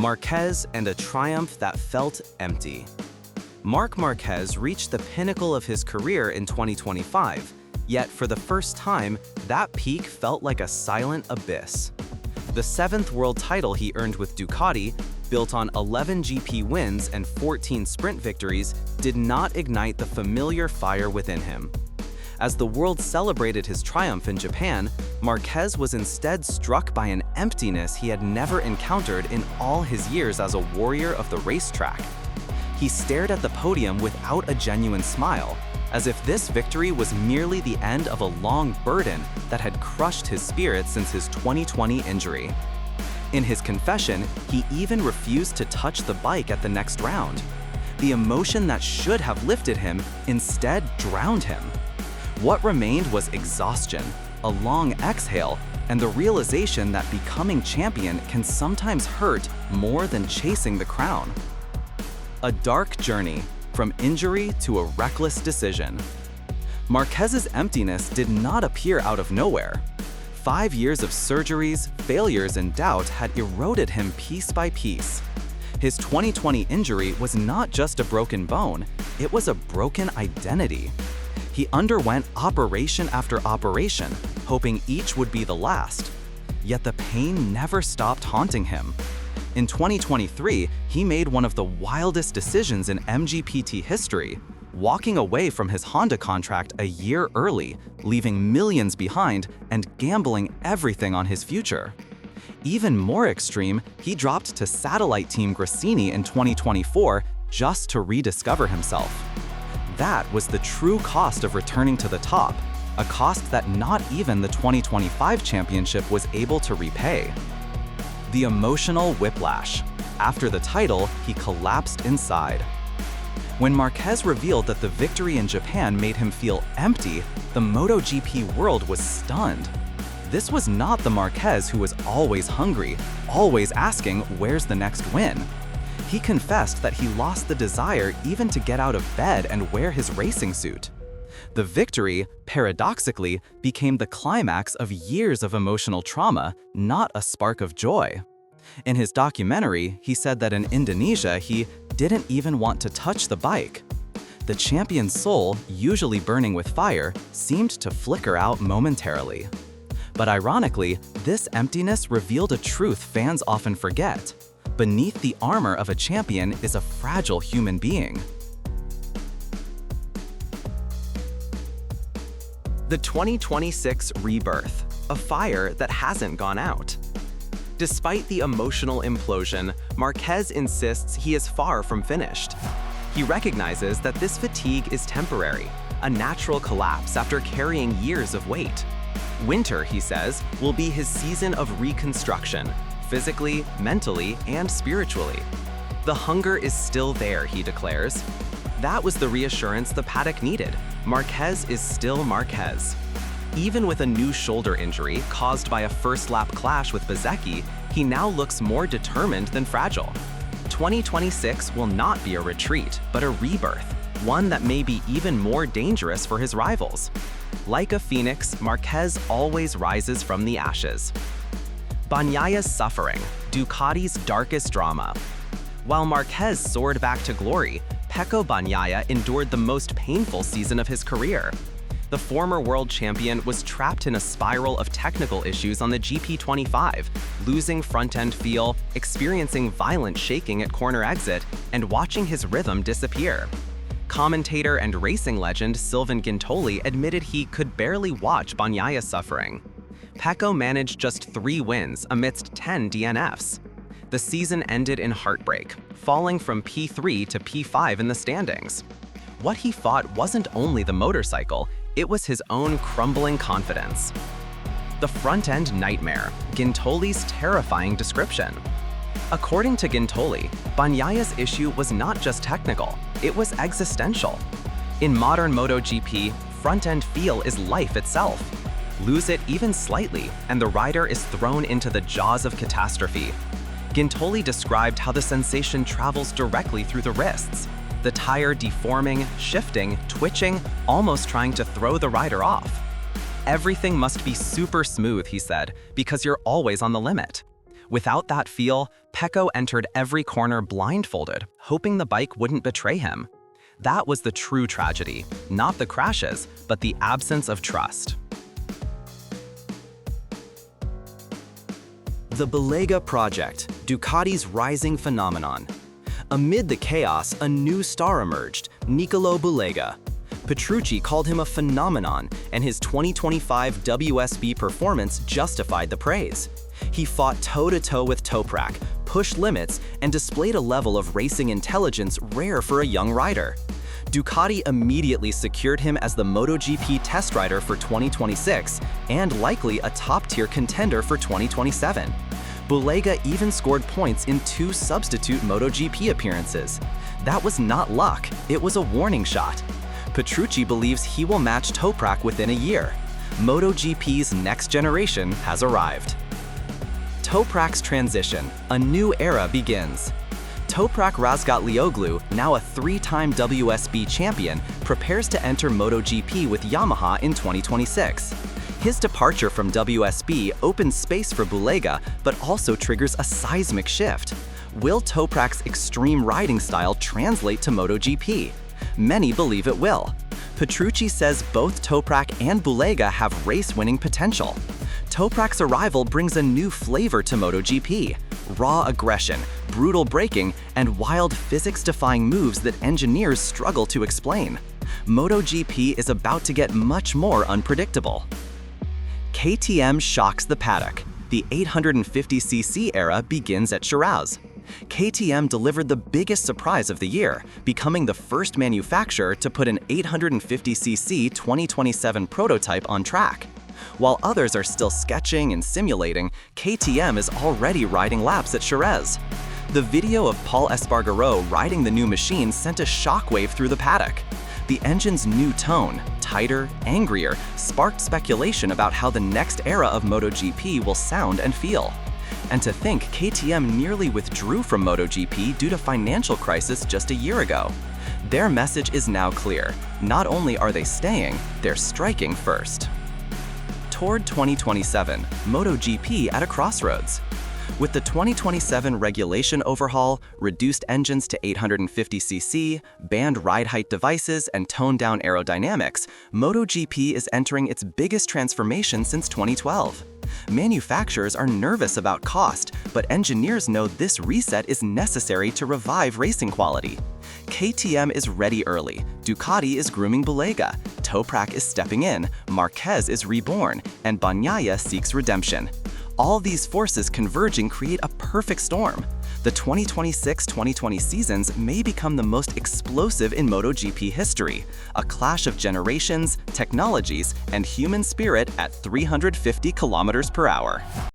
Marquez and a triumph that felt empty. Marc Marquez reached the pinnacle of his career in 2025, yet for the first time, that peak felt like a silent abyss. The 7th world title he earned with Ducati, built on 11 GP wins and 14 sprint victories, did not ignite the familiar fire within him. As the world celebrated his triumph in Japan, Marquez was instead struck by an emptiness he had never encountered in all his years as a warrior of the racetrack. He stared at the podium without a genuine smile, as if this victory was merely the end of a long burden that had crushed his spirit since his 2020 injury. In his confession, he even refused to touch the bike at the next round. The emotion that should have lifted him instead drowned him. What remained was exhaustion, a long exhale, and the realization that becoming champion can sometimes hurt more than chasing the crown. A dark journey, from injury to a reckless decision. Marquez's emptiness did not appear out of nowhere. 5 years of surgeries, failures, and doubt had eroded him piece by piece. His 2020 injury was not just a broken bone, it was a broken identity. He underwent operation after operation, hoping each would be the last. Yet the pain never stopped haunting him. In 2023, he made one of the wildest decisions in MGP history, walking away from his Honda contract a year early, leaving millions behind and gambling everything on his future. Even more extreme, he dropped to satellite team Gresini in 2024 just to rediscover himself. That was the true cost of returning to the top, a cost that not even the 2025 championship was able to repay. The emotional whiplash. After the title, he collapsed inside. When Marquez revealed that the victory in Japan made him feel empty, the MotoGP world was stunned. This was not the Marquez who was always hungry, always asking, "Where's the next win?" He confessed that he lost the desire even to get out of bed and wear his racing suit. The victory, paradoxically, became the climax of years of emotional trauma, not a spark of joy. In his documentary, he said that in Indonesia, he didn't even want to touch the bike. The champion's soul, usually burning with fire, seemed to flicker out momentarily. But ironically, this emptiness revealed a truth fans often forget. Beneath the armor of a champion is a fragile human being. The 2026 Rebirth, a fire that hasn't gone out. Despite the emotional implosion, Marquez insists he is far from finished. He recognizes that this fatigue is temporary, a natural collapse after carrying years of weight. Winter, he says, will be his season of reconstruction, physically, mentally, and spiritually. The hunger is still there, he declares. That was the reassurance the paddock needed. Marquez is still Marquez. Even with a new shoulder injury caused by a first-lap clash with Bezzecchi, he now looks more determined than fragile. 2026 will not be a retreat, but a rebirth, one that may be even more dangerous for his rivals. Like a phoenix, Marquez always rises from the ashes. Bagnaia's suffering, Ducati's darkest drama. While Marquez soared back to glory, Pecco Bagnaia endured the most painful season of his career. The former world champion was trapped in a spiral of technical issues on the GP25, losing front-end feel, experiencing violent shaking at corner exit, and watching his rhythm disappear. Commentator and racing legend Sylvain Guintoli admitted he could barely watch Bagnaia's suffering. Pecco managed just 3 wins amidst 10 DNFs. The season ended in heartbreak, falling from P3 to P5 in the standings. What he fought wasn't only the motorcycle, it was his own crumbling confidence. The front-end nightmare, Guintoli's terrifying description. According to Guintoli, Bagnaia's issue was not just technical, it was existential. In modern MotoGP, front-end feel is life itself. Lose it even slightly, and the rider is thrown into the jaws of catastrophe. Guintoli described how the sensation travels directly through the wrists, the tire deforming, shifting, twitching, almost trying to throw the rider off. Everything must be super smooth, he said, because you're always on the limit. Without that feel, Pecco entered every corner blindfolded, hoping the bike wouldn't betray him. That was the true tragedy, not the crashes, but the absence of trust. The Bulega project, Ducati's rising phenomenon. Amid the chaos, a new star emerged, Nicolo Bulega. Petrucci called him a phenomenon, and his 2025 WSB performance justified the praise. He fought toe-to-toe with Toprak, pushed limits, and displayed a level of racing intelligence rare for a young rider. Ducati immediately secured him as the MotoGP test rider for 2026 and likely a top-tier contender for 2027. Bulega even scored points in 2 substitute MotoGP appearances. That was not luck, it was a warning shot. Petrucci believes he will match Toprak within a year. MotoGP's next generation has arrived. Toprak's transition, a new era begins. Toprak Razgatlioglu, now a 3-time WSB champion, prepares to enter MotoGP with Yamaha in 2026. His departure from WSB opens space for Bulega, but also triggers a seismic shift. Will Toprak's extreme riding style translate to MotoGP? Many believe it will. Petrucci says both Toprak and Bulega have race-winning potential. Toprak's arrival brings a new flavor to MotoGP: raw aggression, brutal braking, and wild physics-defying moves that engineers struggle to explain. MotoGP is about to get much more unpredictable. KTM shocks the paddock. The 850cc era begins at Jerez. KTM delivered the biggest surprise of the year, becoming the first manufacturer to put an 850cc 2027 prototype on track. While others are still sketching and simulating, KTM is already riding laps at Jerez. The video of Paul Espargaro riding the new machine sent a shockwave through the paddock. The engine's new tone, tighter, angrier, sparked speculation about how the next era of MotoGP will sound and feel. And to think KTM nearly withdrew from MotoGP due to financial crisis just a year ago. Their message is now clear. Not only are they staying, they're striking first. Toward 2027, MotoGP at a crossroads. With the 2027 regulation overhaul, reduced engines to 850cc, banned ride height devices, and toned-down aerodynamics, MotoGP is entering its biggest transformation since 2012. Manufacturers are nervous about cost, but engineers know this reset is necessary to revive racing quality. KTM is ready early, Ducati is grooming Bulega, Toprak is stepping in, Marquez is reborn, and Bagnaia seeks redemption. All these forces converging create a perfect storm. The 2026-2020 seasons may become the most explosive in MotoGP history, a clash of generations, technologies, and human spirit at 350 km/h.